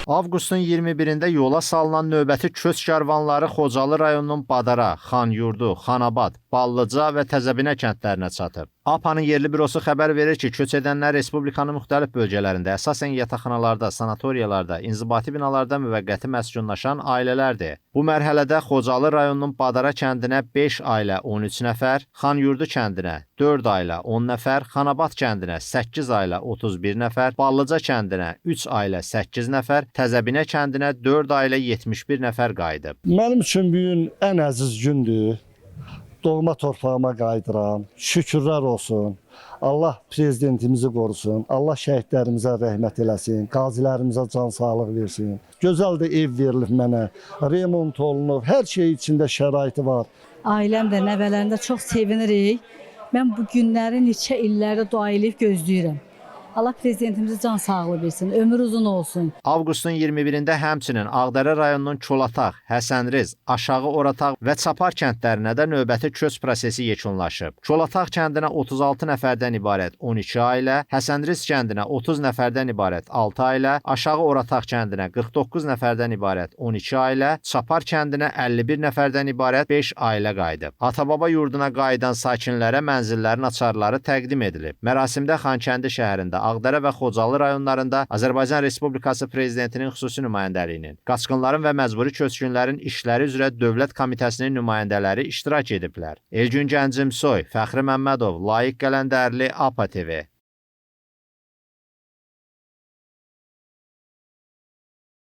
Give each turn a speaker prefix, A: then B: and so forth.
A: Avqustun 21-də yola salınan növbəti köç karvanları Xocalı rayonunun Badara, Xanyurdu, Xanabad, Ballıca və Təzəbinə kəndlərinə çatıb. APA'nın yerli bürosu xəbər verir ki, köç edənlər Respublikanın müxtəlif bölgələrində, əsasən yataqxanalarda, sanatoriyalarda, inzibati binalarda müvəqqəti məskunlaşan ailələrdir. Bu mərhələdə Xocalı rayonunun Badara kəndinə 5 ailə 13 nəfər, Xanyurdu kəndinə 4 ailə 10 nəfər, Xanabad kəndinə 8 ailə 31 nəfər, Ballıca kəndinə 3 ailə 8 nəfər, Təzəbinə kəndinə 4 ailə 71 nəfər qayıdıb.
B: Mənim üçün bu gün ən əziz gündür. Doğma torpağıma qayıdıram. Şükürlər olsun. Allah prezidentimizi qorusun. Allah şəhidlərimizə rəhmət eləsin. Qazilərimizə can sağlıq versin. Gözəl də ev verilib mənə. Remont olunub. Hər şey içində şəraiti var.
C: Ailəm də, nəvələrim də çox sevinirik. Mən bu günləri neçə illərdə dua eləyib gözləyirəm. Allah prezidentimizi can sağlığı versin, ömür uzun olsun.
A: Avqustun 21-də həmçinin Ağdərə rayonunun Çolataq, Həsənriz, Aşağı Orataq və Çapar kəndlərinə də növbəti köç prosesi yekunlaşıb. Çolataq kəndinə 36 nəfərdən ibarət 12 ailə, Həsənriz kəndinə 30 nəfərdən ibarət 6 ailə, Aşağı Orataq kəndinə 49 nəfərdən ibarət 12 ailə, Çapar kəndinə 51 nəfərdən ibarət 5 ailə qayıdıb. Atababa yurduna qayıdan sakinlərə mənzillərin açarları təqdim edilib. Mərasimdə Xankəndi şəhərində, Ağdərə və Xocalı rayonlarında Azərbaycan Respublikası Prezidentinin xüsusi nümayəndəliyinin, qaçqınların və məcburi köçkünlərin işləri üzrə Dövlət Komitəsinin nümayəndələri iştirak ediblər. Elgün Gəncimsoy, Fəxri Məmmədov, Layiq Qələndərli, APA TV.